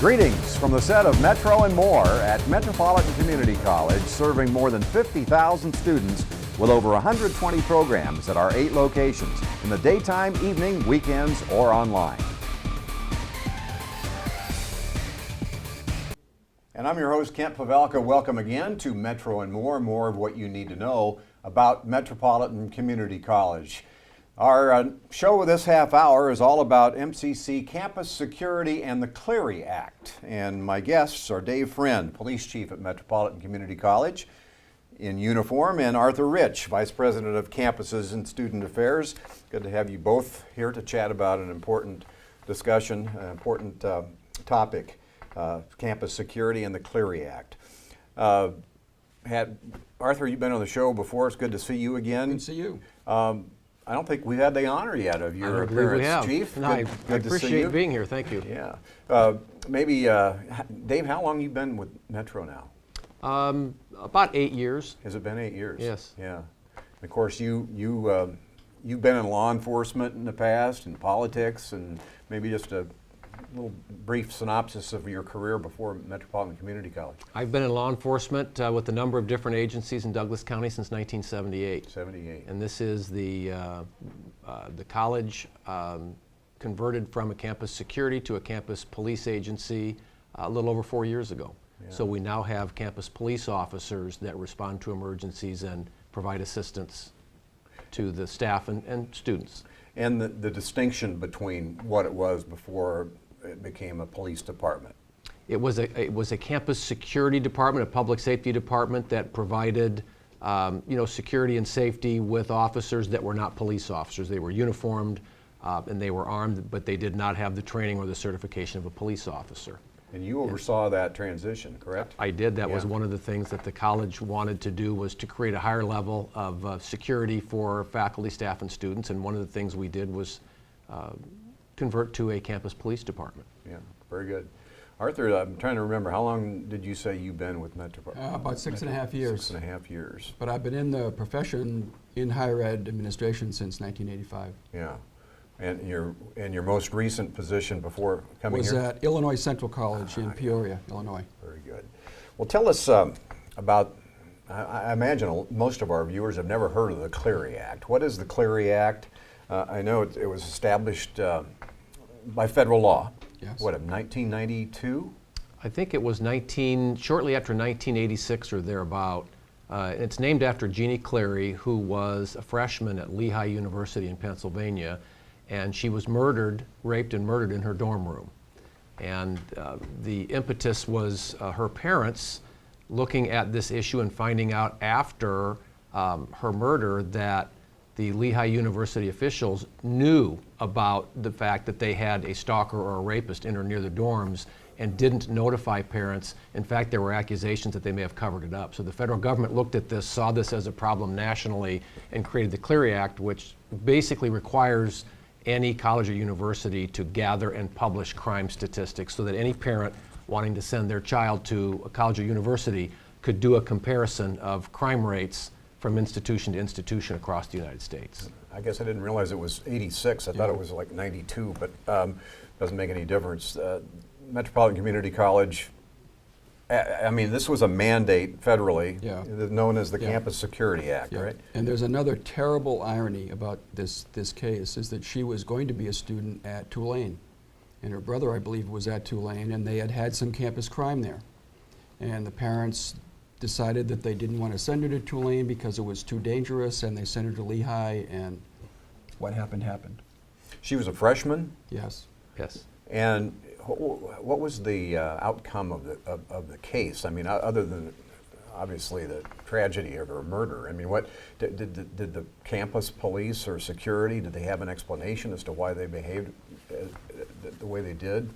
Greetings from the set of Metro and More at Metropolitan Community College, serving more than 50,000 students with over 120 programs at our 8 locations in the daytime, evening, weekends, or online. And I'm your host, Kent Pavelka. Welcome again to Metro and more of what you need to know about Metropolitan Community College. Our show this half hour is all about MCC campus security and the Clery Act. And my guests are Dave Friend, Police Chief at Metropolitan Community College in uniform, and Arthur Rich, Vice President of Campuses and Student Affairs. Good to have you both here to chat about an important discussion, an important topic, campus security and the Clery Act. Arthur, you've been on the show before. It's good to see you again. Good to see you. I don't think we've had the honor yet of your appearance, Chief. No, I appreciate being here. Thank you. Yeah. Dave, how long have you been with Metro now? About 8 years. Has it been 8 years? Yes. Yeah. Of course, you've been in law enforcement in the past, in politics, and maybe just a little brief synopsis of your career before Metropolitan Community College. I've been in law enforcement with a number of different agencies in Douglas County since 1978. 78. And this is the college converted from a campus security to a campus police agency a little over 4 years ago. Yeah. So we now have campus police officers that respond to emergencies and provide assistance to the staff and students. And the distinction between what it was before it became a police department. It was a campus security department, a public safety department that provided security and safety with officers that were not police officers. They were uniformed and they were armed, but they did not have the training or the certification of a police officer. And you oversaw that transition, correct? I did. That was one of the things that the college wanted to do, was to create a higher level of security for faculty, staff, and students. And one of the things we did was convert to a campus police department. Yeah, very good. Arthur, I'm trying to remember, how long did you say you've been with Metro? About 6.5 years. 6.5 years. But I've been in the profession in higher ed administration since 1985. Yeah. And your most recent position before coming here? Was at Illinois Central College in Peoria, Illinois. Very good. Well, tell us about, I imagine most of our viewers have never heard of the Clery Act. What is the Clery Act? I know it was established by federal law. Yes. What, in 1992? I think it was shortly after 1986 or thereabout. It's named after Jeanne Clery, who was a freshman at Lehigh University in Pennsylvania, and she was raped and murdered in her dorm room. And the impetus was her parents looking at this issue and finding out after her murder that the Lehigh University officials knew about the fact that they had a stalker or a rapist in or near the dorms and didn't notify parents. In fact, there were accusations that they may have covered it up. So the federal government looked at this, saw this as a problem nationally, and created the Clery Act, which basically requires any college or university to gather and publish crime statistics so that any parent wanting to send their child to a college or university could do a comparison of crime rates from institution to institution across the United States. I guess I didn't realize it was 86. I thought it was like 92, but doesn't make any difference. Metropolitan Community College, I mean, this was a mandate federally, known as the Campus Security Act, right? And there's another terrible irony about this case, is that she was going to be a student at Tulane. And her brother, I believe, was at Tulane, and they had some campus crime there. And the parents decided that they didn't want to send her to Tulane because it was too dangerous, and they sent her to Lehigh, and what happened happened. She was a freshman? Yes. Yes. And what was the outcome of the case? I mean, other than obviously the tragedy of her murder, I mean, what did the campus police or security, did they have an explanation as to why they behaved the way they did?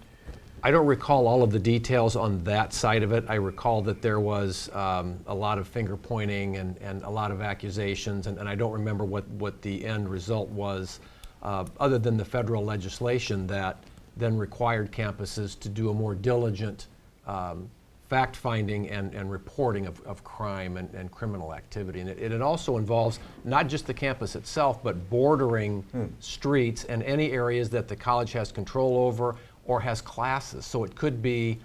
I don't recall all of the details on that side of it. I recall that there was a lot of finger pointing and a lot of accusations, and I don't remember what the end result was, other than the federal legislation that then required campuses to do a more diligent fact-finding and reporting of crime and criminal activity. And it also involves not just the campus itself, but bordering streets and any areas that the college has control over, or has classes. So it could be,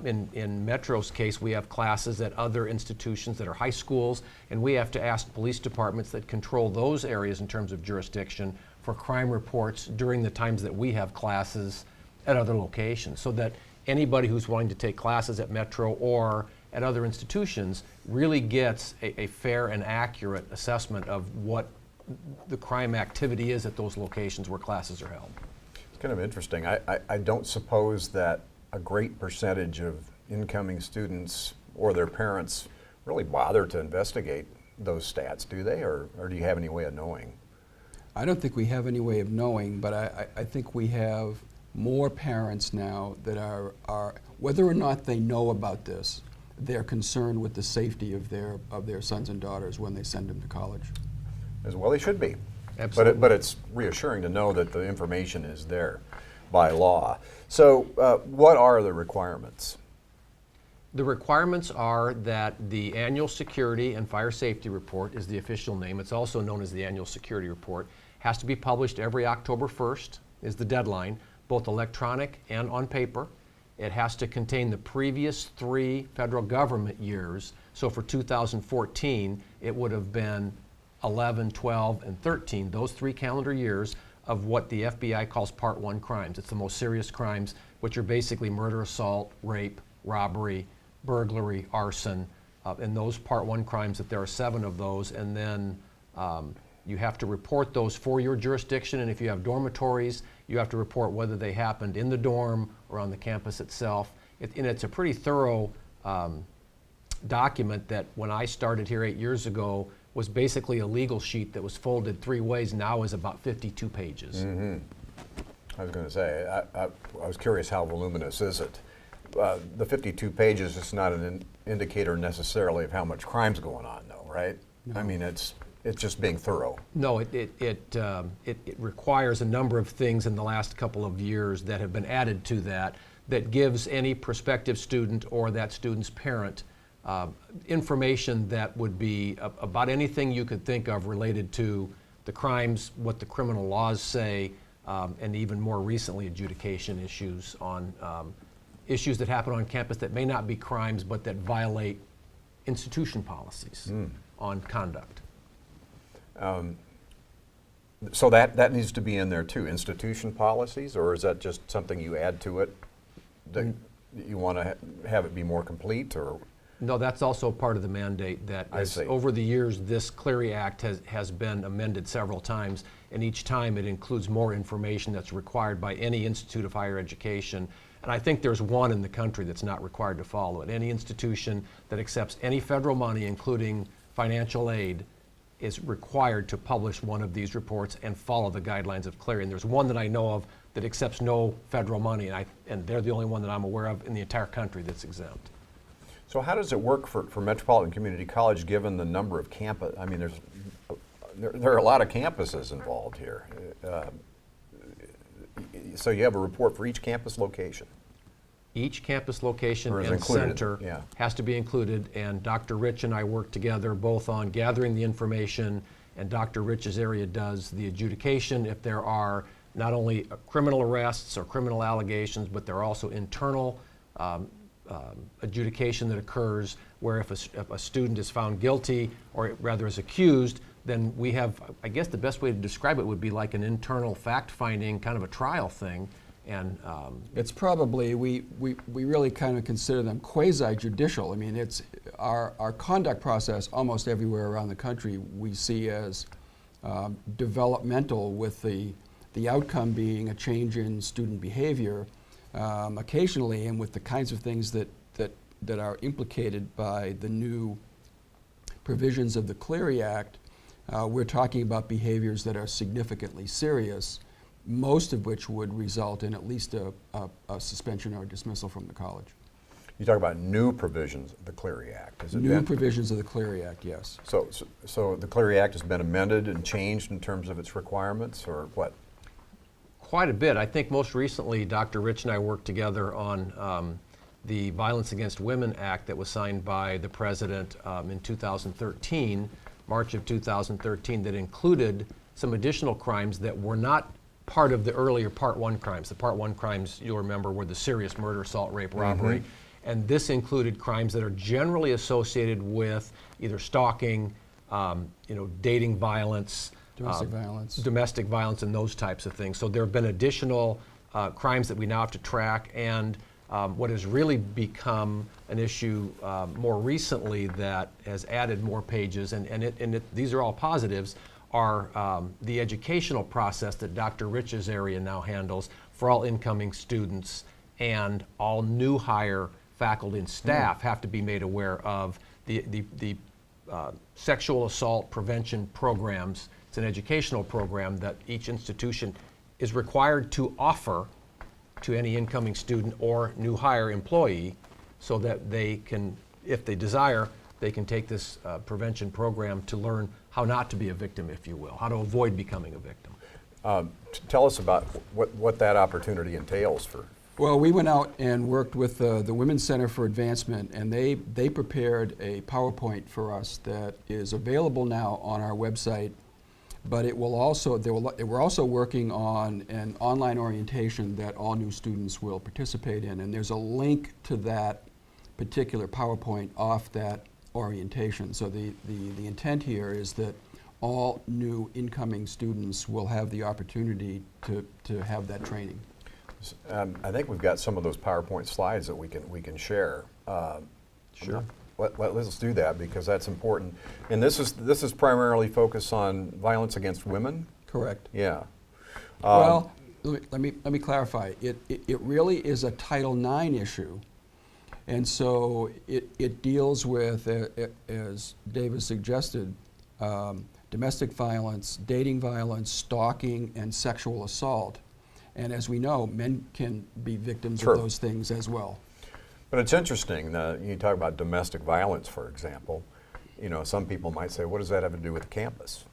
in Metro's case, we have classes at other institutions that are high schools, and we have to ask police departments that control those areas in terms of jurisdiction for crime reports during the times that we have classes at other locations, so that anybody who's wanting to take classes at Metro or at other institutions really gets a fair and accurate assessment of what the crime activity is at those locations where classes are held. It's kind of interesting. I don't suppose that a great percentage of incoming students or their parents really bother to investigate those stats, do they? Or do you have any way of knowing? I don't think we have any way of knowing, but I think we have more parents now that are, whether or not they know about this, they're concerned with the safety of their sons and daughters when they send them to college. As well they should be. Absolutely. But it's reassuring to know that the information is there by law. So what are the requirements? The requirements are that the annual security and fire safety report is the official name. It's also known as the annual security report. Has to be published every October 1st is the deadline, both electronic and on paper. It has to contain the previous 3 federal government years. So for 2014, it would have been 11, 12, and 13, those 3 calendar years of what the FBI calls Part 1 crimes. It's the most serious crimes, which are basically murder, assault, rape, robbery, burglary, arson, and those Part 1 crimes, that there are 7 of those, and then you have to report those for your jurisdiction, and if you have dormitories, you have to report whether they happened in the dorm or on the campus itself. And it's a pretty thorough document that when I started here 8 years ago was basically a legal sheet that was folded 3 ways, now is about 52 pages. Mm-hmm. I was going to say, I was curious, how voluminous is it? The 52 pages is not an indicator necessarily of how much crime's going on, though, right? No. I mean, it's just being thorough. No, it requires a number of things in the last couple of years that have been added to that gives any prospective student or that student's parent information that would be about anything you could think of related to the crimes, what the criminal laws say, and even more recently adjudication issues on issues that happen on campus that may not be crimes but that violate institution policies on conduct. So that needs to be in there too, institution policies, or is that just something you add to it that you want to have it be more complete, or? No, that's also part of the mandate that over the years this Clery Act has been amended several times, and each time it includes more information that's required by any institute of higher education. And I think there's one in the country that's not required to follow it. Any institution that accepts any federal money, including financial aid, is required to publish one of these reports and follow the guidelines of Clery. And there's one that I know of that accepts no federal money, and they're the only one that I'm aware of in the entire country that's exempt. So how does it work for Metropolitan Community College, given the number of campus? I mean, there are a lot of campuses involved here. So you have a report for each campus location? Each campus location and included, center yeah, has to be included, and Dr. Rich and I work together both on gathering the information, and Dr. Rich's area does the adjudication if there are not only criminal arrests or criminal allegations, but there are also internal adjudication that occurs where if a student is found guilty, or rather is accused, then we have, I guess the best way to describe it would be like an internal fact-finding, kind of a trial thing. And it's probably, we really kind of consider them quasi-judicial. I mean, it's our conduct process almost everywhere around the country we see as developmental, with the outcome being a change in student behavior occasionally, and with the kinds of things that are implicated by the new provisions of the Clery Act. We're talking about behaviors that are significantly serious, most of which would result in at least a suspension or dismissal from the college. You talk about new provisions of the Clery Act. Has it New been? provisions of the Clery Act, yes. So the Clery Act has been amended and changed in terms of its requirements, or what? quite a bit. I think most recently Dr. Rich and I worked together on the Violence Against Women Act that was signed by the President in 2013, March of 2013, that included some additional crimes that were not part of the earlier Part 1 crimes. The Part 1 crimes, you'll remember, were the serious murder, assault, rape, robbery. And this included crimes that are generally associated with either stalking, dating violence, domestic violence, and those types of things. So there have been additional crimes that we now have to track, and what has really become an issue more recently that has added more pages, and these are all positives, are the educational process that Dr. Rich's area now handles for all incoming students, and all new hire faculty and staff have to be made aware of the sexual assault prevention programs. It's an educational program that each institution is required to offer to any incoming student or new hire employee, so that they can, if they desire, they can take this prevention program to learn how not to be a victim, if you will, how to avoid becoming a victim. Tell us about what that opportunity entails for. Well, we went out and worked with the Women's Center for Advancement, and they prepared a PowerPoint for us that is available now on our website. But it will also, we're also working on an online orientation that all new students will participate in, and there's a link to that particular PowerPoint off that orientation. So the intent here is that all new incoming students will have the opportunity to have that training. I think we've got some of those PowerPoint slides that we can share. Sure. Let's do that, because that's important. And this is primarily focused on violence against women? Correct. Yeah. Well, let me clarify. It really is a Title IX issue, and so it deals with, as David suggested, domestic violence, dating violence, stalking, and sexual assault. And as we know, men can be victims Sure. of those things as well. But it's interesting, you talk about domestic violence, for example. Some people might say, what does that have to do with campus?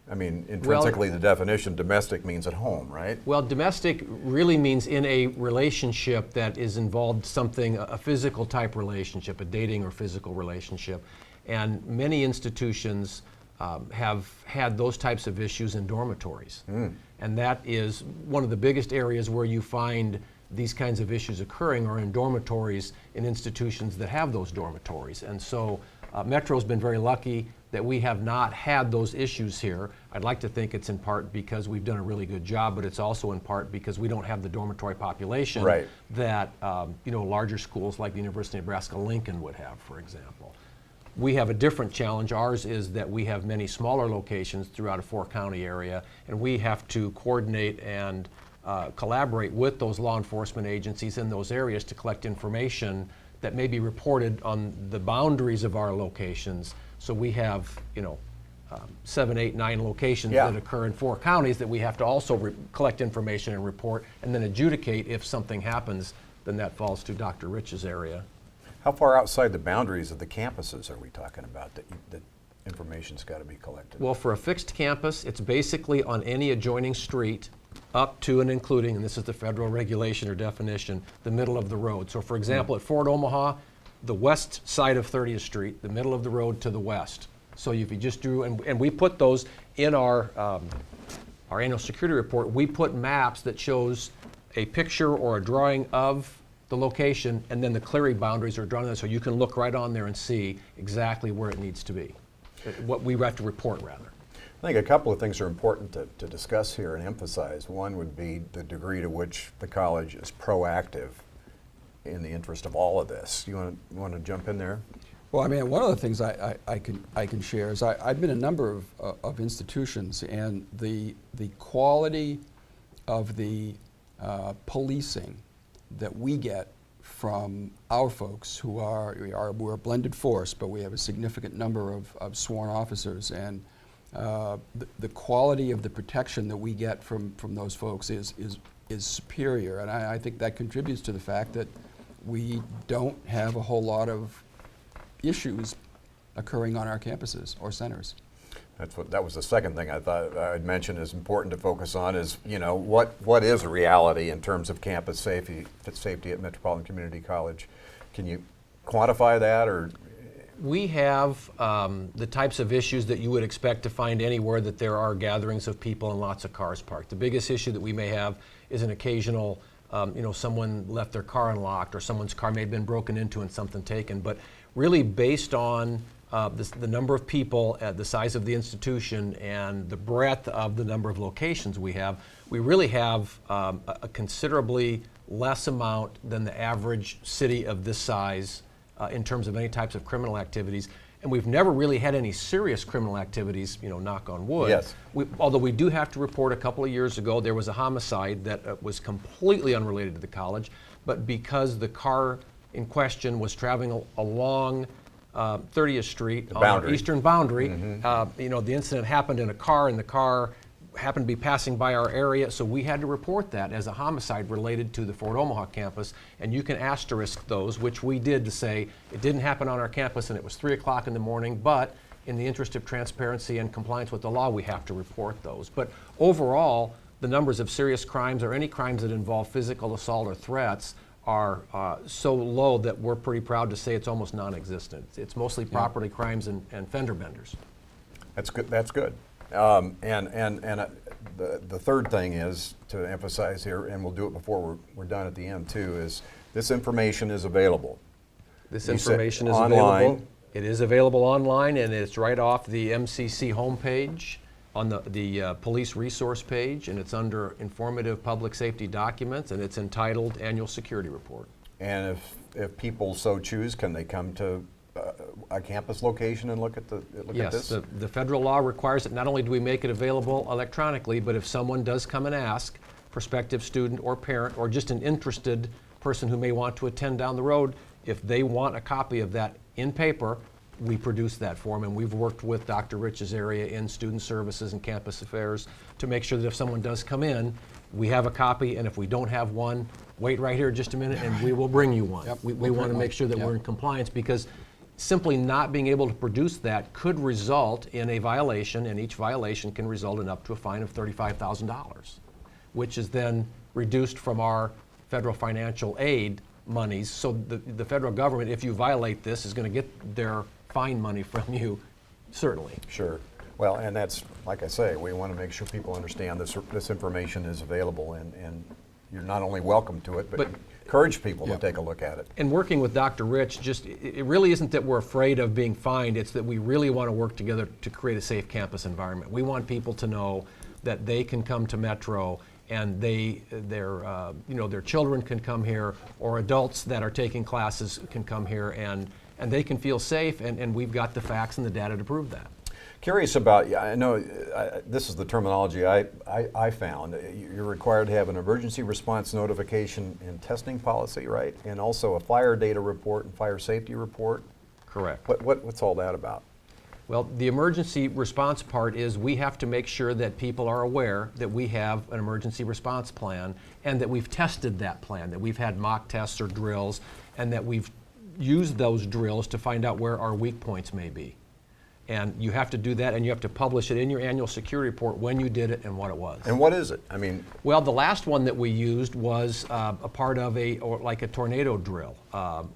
I mean, intrinsically, the definition domestic means at home, right? Well, domestic really means in a relationship that is involved something, a physical type relationship, a dating or physical relationship. And many institutions have had those types of issues in dormitories. And that is one of the biggest areas where you find these kinds of issues occurring, are in dormitories in institutions that have those dormitories. And so Metro's been very lucky that we have not had those issues here. I'd like to think it's in part because we've done a really good job, but it's also in part because we don't have the dormitory population Right. that larger schools like the University of Nebraska-Lincoln would have, for example. We have a different challenge. Ours is that we have many smaller locations throughout a four-county area, and we have to coordinate and collaborate with those law enforcement agencies in those areas to collect information that may be reported on the boundaries of our locations. So we have, 7, 8, 9 locations Yeah. that occur in 4 counties that we have to also collect information and report, and then adjudicate. If something happens, then that falls to Dr. Rich's area. How far outside the boundaries of the campuses are we talking about that information's got to be collected? Well, for a fixed campus, it's basically on any adjoining street up to and including, and this is the federal regulation or definition, the middle of the road. So for example, at Fort Omaha, the west side of 30th Street, the middle of the road to the west. So if you just drew, and we put those in our annual security report, we put maps that shows a picture or a drawing of the location, and then the Clery boundaries are drawn on, so you can look right on there and see exactly where it needs to be, what we have to report, rather. I think a couple of things are important to discuss here and emphasize. One would be the degree to which the college is proactive in the interest of all of this. You want to jump in there? Well, I mean, one of the things I can share is I've been a number of institutions, and the quality of the policing that we get from our folks we're a blended force, but we have a significant number of sworn officers, and the quality of the protection that we get from those folks is superior, and I think that contributes to the fact that we don't have a whole lot of issues occurring on our campuses or centers. That was the second thing I thought I'd mention is important to focus on is, what is reality in terms of campus safety at Metropolitan Community College? Can you quantify that, or We have the types of issues that you would expect to find anywhere that there are gatherings of people and lots of cars parked. The biggest issue that we may have is an occasional, someone left their car unlocked, or someone's car may have been broken into and something taken. But really, based on the number of people, the size of the institution, and the breadth of the number of locations we really have a considerably less amount than the average city of this size in terms of any types of criminal activities. And we've never really had any serious criminal activities, knock on wood. Yes. Although we do have to report, a couple of years ago there was a homicide that was completely unrelated to the college, but because the car in question was traveling along 30th Street on our eastern boundary, the incident happened in a car, and the car happened to be passing by our area, so we had to report that as a homicide related to the Fort Omaha campus. And you can asterisk those, which we did, to say it didn't happen on our campus and it was 3 o'clock in the morning, but in the interest of transparency and compliance with the law, we have to report those. But overall, the numbers of serious crimes or any crimes that involve physical assault or threats are so low that we're pretty proud to say it's almost non-existent. It's mostly property crimes and fender benders. That's good. That's good. The third thing is to emphasize here, and we'll do it before we're done at the end too, is this information is available. This You information said is online. available. It is available online, and it's right off the MCC homepage on the police resource page, and it's under informative public safety documents, and it's entitled Annual Security Report. And if people so choose, can they come to a campus location and look at this? Yes, the federal law requires that not only do we make it available electronically, but if someone does come and ask, prospective student or parent, or just an interested person who may want to attend down the road, if they want a copy of that in paper, we produce that for them. And we've worked with Dr. Rich's area in student services and campus affairs to make sure that if someone does come in, we have a copy, and if we don't have one, wait right here just a minute and we will bring you one. Yep, We want to make sure that we're in compliance, because simply not being able to produce that could result in a violation, and each violation can result in up to a fine of $35,000, which is then reduced from our federal financial aid monies. So the federal government, if you violate this, is going to get their fine money from you, certainly. Sure. Well, and that's, like I say, we want to make sure people understand this information is available, and you're not only welcome to it, but encourage people to take a look at it. And working with Dr. Rich, it really isn't that we're afraid of being fined, it's that we really want to work together to create a safe campus environment. We want people to know that they can come to Metro, and their children can come here, or adults that are taking classes can come here, and they can feel safe, and we've got the facts and the data to prove that. Curious about, I know this is the terminology I found. You're required to have an emergency response notification and testing policy, right? And also a fire data report and fire safety report. Correct. What's all that about? Well, the emergency response part is we have to make sure that people are aware that we have an emergency response plan, and that we've tested that plan, that we've had mock tests or drills, and that we've used those drills to find out where our weak points may be. And you have to do that, and you have to publish it in your annual security report when you did it and what it was. And what is it? I mean, well, the last one that we used was a part of a tornado drill,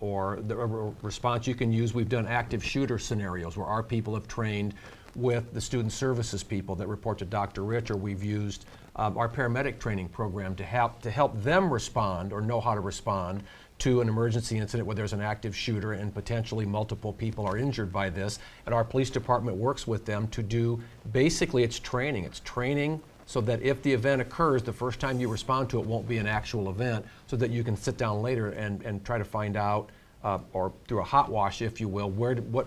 or a response you can use. We've done active shooter scenarios where our people have trained with the student services people that report to Dr. Rich, or we've used our paramedic training program to help them respond or know how to respond to an emergency incident where there's an active shooter and potentially multiple people are injured by this. And our police department works with them to do, basically it's training. It's training so that if the event occurs, the first time you respond to it won't be an actual event, so that you can sit down later and try to find out, or through a hot wash, if you will,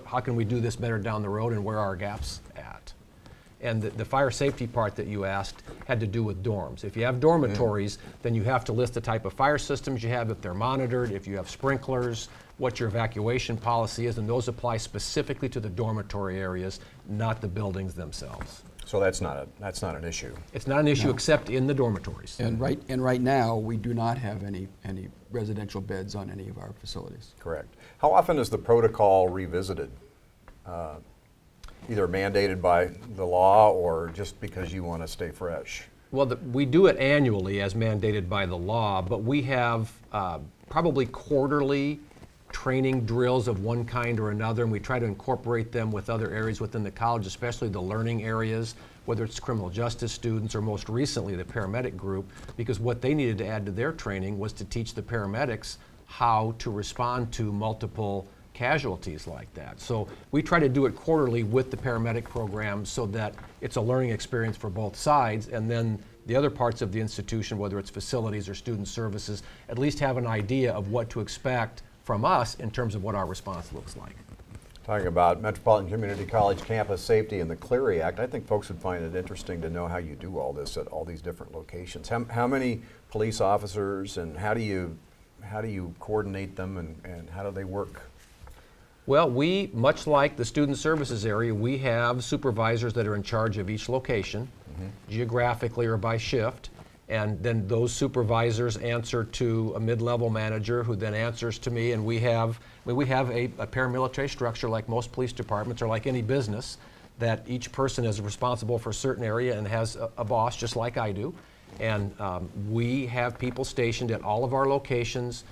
how can we do this better down the road, and where are our gaps at? And the fire safety part that you asked had to do with dorms. If you have dormitories, then you have to list the type of fire systems you have, if they're monitored, if you have sprinklers, what your evacuation policy is, and those apply specifically to the dormitory areas, not the buildings themselves. so that's not an issue. It's not an issue except in the dormitories. And right now, we do not have any residential beds on any of our facilities. Correct. How often is the protocol revisited? Either mandated by the law or just because you want to stay fresh? Well, we do it annually as mandated by the law, but we have probably quarterly training drills of one kind or another, and we try to incorporate them with other areas within the college, especially the learning areas, whether it's criminal justice students or most recently the paramedic group, because what they needed to add to their training was to teach the paramedics how to respond to multiple casualties like that. So we try to do it quarterly with the paramedic program so that it's a learning experience for both sides, and then the other parts of the institution, whether it's facilities or student services, at least have an idea of what to expect from us in terms of what our response looks like. Talking about Metropolitan Community College campus safety and the Clery Act, I think folks would find it interesting to know how you do all this at all these different locations. How many police officers, and how do you coordinate them, and how do they work? Well, we, much like the student services area, we have supervisors that are in charge of each location, geographically or by shift, and then those supervisors answer to a mid-level manager who then answers to me, and we have a paramilitary structure like most police departments or like any business, that each person is responsible for a certain area and has a boss just like I do. And we have people stationed at all of our locations,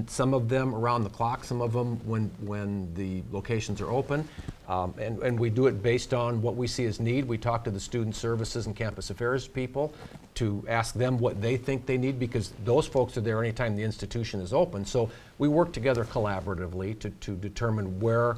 some of them around the clock, some of them when the locations are open. And we do it based on what we see as need. We talk to the student services and campus affairs people to ask them what they think they need, because those folks are there anytime the institution is open. So we work together collaboratively to determine where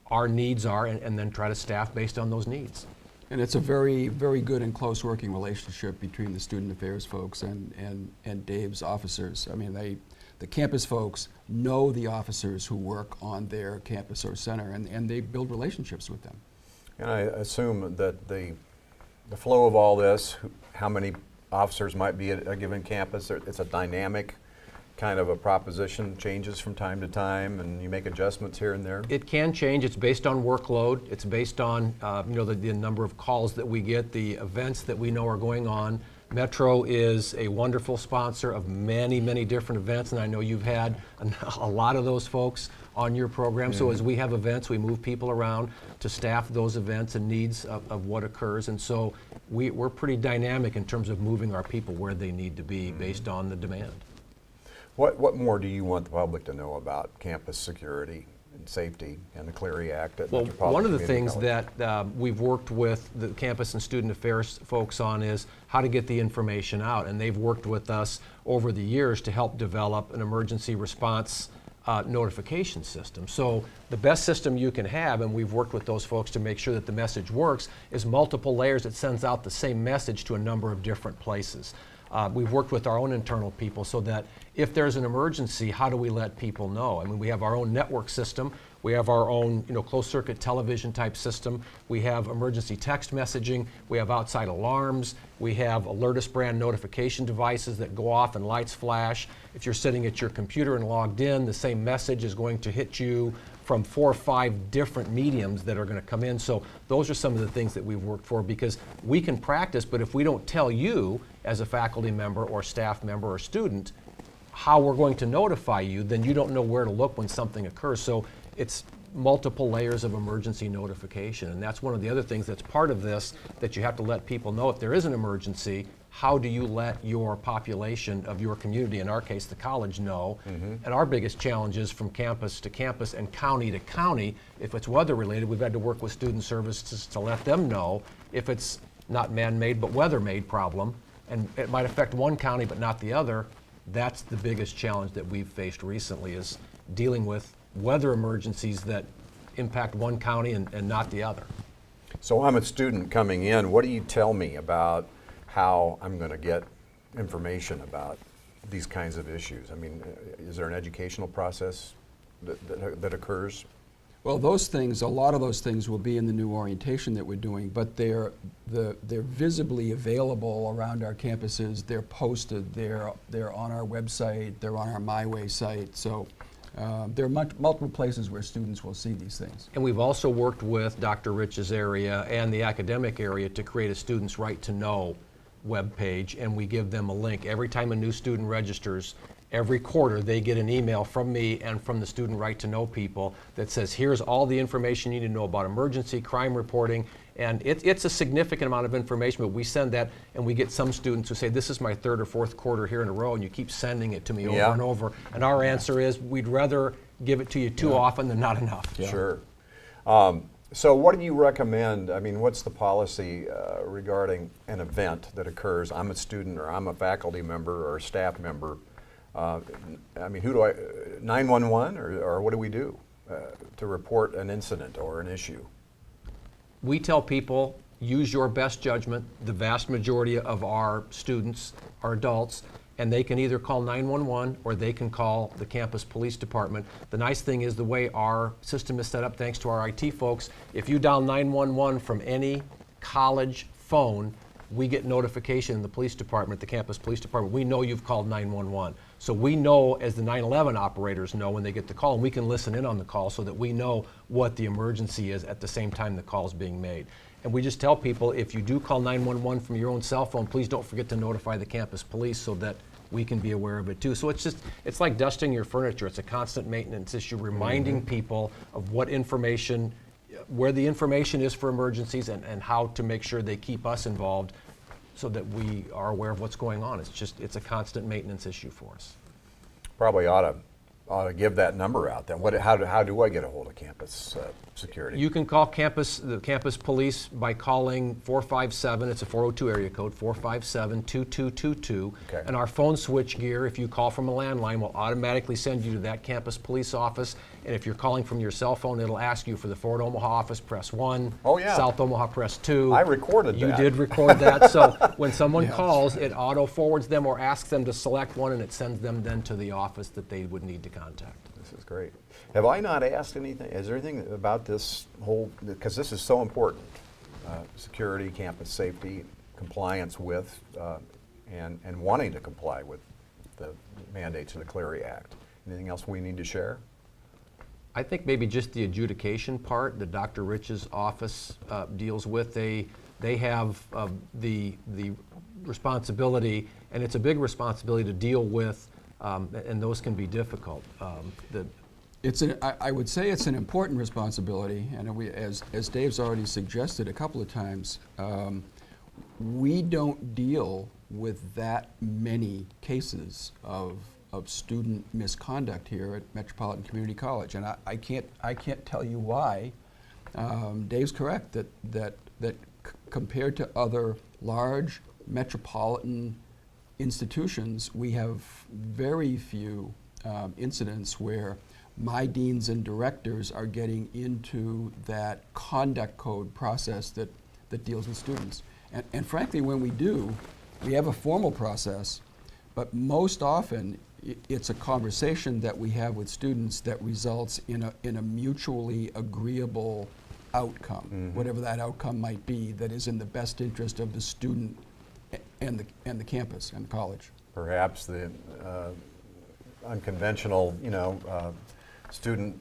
our needs are, and then try to staff based on those needs. And it's a very, very good and close working relationship between the student affairs folks and Dave's officers. I mean, the campus folks know the officers who work on their campus or center, and they build relationships with them. And I assume that the flow of all this, how many officers might be at a given campus, it's a dynamic kind of a proposition, changes from time to time, and you make adjustments here and there? It can change. It's based on workload. It's based on the number of calls that we get, the events that we know are going on. Metro is a wonderful sponsor of many, many different events, and I know you've had a lot of those folks on your program. So as we have events, we move people around to staff those events and needs of what occurs. And so we're pretty dynamic in terms of moving our people where they need to be based on the demand. What more do you want the public to know about campus security and safety and the Clery Act at Metropolitan One of the Community things College? that we've worked with the campus and student affairs folks on is how to get the information out, and they've worked with us over the years to help develop an emergency response notification system. So the best system you can have, and we've worked with those folks to make sure that the message works, is multiple layers that sends out the same message to a number of different places. We've worked with our own internal people so that if there's an emergency, how do we let people know? I mean, we have our own network system. We have our own, closed circuit television type system. We have emergency text messaging. We have outside alarms. We have Alertus brand notification devices that go off and lights flash. If you're sitting at your computer and logged in, the same message is going to hit you from 4 or 5 different mediums that are going to come in. So those are some of the things that we've worked for, because we can practice, but if we don't tell you as a faculty member or staff member or student how we're going to notify you, then you don't know where to look when something occurs. So it's multiple layers of emergency notification, and that's one of the other things that's part of this, that you have to let people know if there is an emergency. How do you let your population of your community, in our case the college, know? And our biggest challenge is from campus to campus and county to county. If it's weather related, we've had to work with student services to let them know if it's not man-made but weather-made problem, and it might affect one county but not the other. That's the biggest challenge that we've faced recently, is dealing with weather emergencies that impact one county and not the other. So I'm a student coming in. What do you tell me about how I'm going to get information about these kinds of issues? I mean, is there an educational process that occurs? Well, those things, a lot of those things will be in the new orientation that we're doing, but they're visibly available around our campuses. They're posted. They're on our website. They're on our MyWay site. So there are multiple places where students will see these things. And we've also worked with Dr. Rich's area and the academic area to create a Students' Right to Know webpage, and we give them a link. Every time a new student registers, every quarter they get an email from me and from the Student Right to Know people that says, here's all the information you need to know about emergency, crime reporting, and it's a significant amount of information, but we send that, and we get some students who say, this is my 3rd or 4th quarter here in a row, and you keep sending it to me over and over. And our answer is, we'd rather give it to you too often than not enough. Sure. So what do you recommend? I mean, what's the policy regarding an event that occurs? I'm a student or I'm a faculty member or a staff member. I mean, 911 or what do we do to report an incident or an issue? We tell people, use your best judgment. The vast majority of our students are adults, and they can either call 911 or they can call the campus police department. The nice thing is the way our system is set up, thanks to our IT folks, if you dial 911 from any college phone, we get notification in the police department, the campus police department. We know you've called 911. So we know, as the 911 operators know when they get the call, and we can listen in on the call so that we know what the emergency is at the same time the call is being made. And we just tell people, if you do call 911 from your own cell phone, please don't forget to notify the campus police so that we can be aware of it too. So it's like dusting your furniture. It's a constant maintenance issue, reminding people of what information, where the information is for emergencies and how to make sure they keep us involved so that we are aware of what's going on. It's a constant maintenance issue for us. Probably ought to give that number out then. How do I get a hold of campus security? You can call the campus police by calling 457, it's a 402 area code, 457-2222. Okay. And our phone switch gear, if you call from a landline, will automatically send you to that campus police office. And if you're calling from your cell phone, it'll ask you for the Fort Omaha office, press 1. Oh, yeah. South Omaha, press 2. I recorded that. You did record that. So when someone calls, it auto forwards them or asks them to select one, and it sends them then to the office that they would need to contact. This is great. Have I not asked anything? Is there anything about this whole, because this is so important, security, campus safety, compliance with, and wanting to comply with the mandates of the Clery Act. Anything else we need to share? I think maybe just the adjudication part that Dr. Rich's office deals with. They have the responsibility, and it's a big responsibility to deal with, and those can be difficult. I would say it's an important responsibility, and as Dave's already suggested a couple of times, we don't deal with that many cases of student misconduct here at Metropolitan Community College, and I can't tell you why. Dave's correct that compared to other large metropolitan institutions, we have very few incidents where my deans and directors are getting into that conduct code process that deals with students. And frankly, when we do, we have a formal process, but most often it's a conversation that we have with students that results in a mutually agreeable outcome, whatever that outcome might be, that is in the best interest of the student and the campus and the college. Perhaps the unconventional, student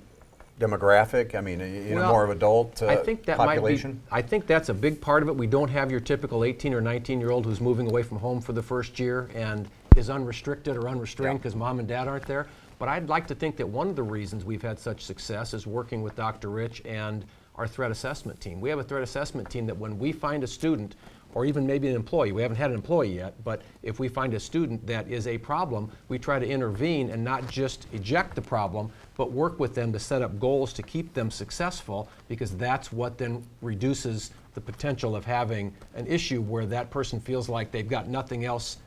demographic. I mean, more of adult I think that population. I think that's a big part of it. We don't have your typical 18 or 19-year-old who's moving away from home for the first year and is unrestricted or unrestrained because mom and dad aren't there. But I'd like to think that one of the reasons we've had such success is working with Dr. Rich and our threat assessment team. We have a threat assessment team that when we find a student, or even maybe an employee, we haven't had an employee yet, but if we find a student that is a problem, we try to intervene and not just eject the problem, but work with them to set up goals to keep them successful, because that's what then reduces the potential of having an issue where that person feels like they've got nothing else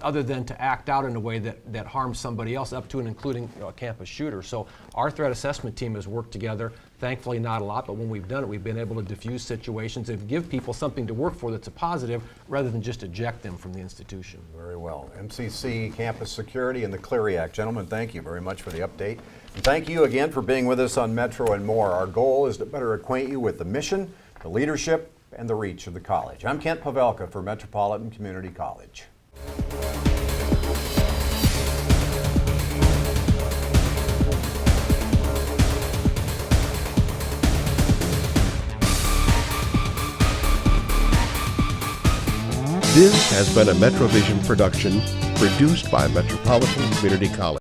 other than to act out in a way that harms somebody else, up to and including a campus shooter. So our threat assessment team has worked together, thankfully not a lot, but when we've done it, we've been able to diffuse situations and give people something to work for that's a positive, rather than just eject them from the institution. Very well. MCC, campus security, and the Clery Act. Gentlemen, thank you very much for the update. And thank you again for being with us on Metro and More. Our goal is to better acquaint you with the mission, the leadership, and the reach of the college. I'm Kent Pavelka for Metropolitan Community College. This has been a MetroVision production produced by Metropolitan Community College.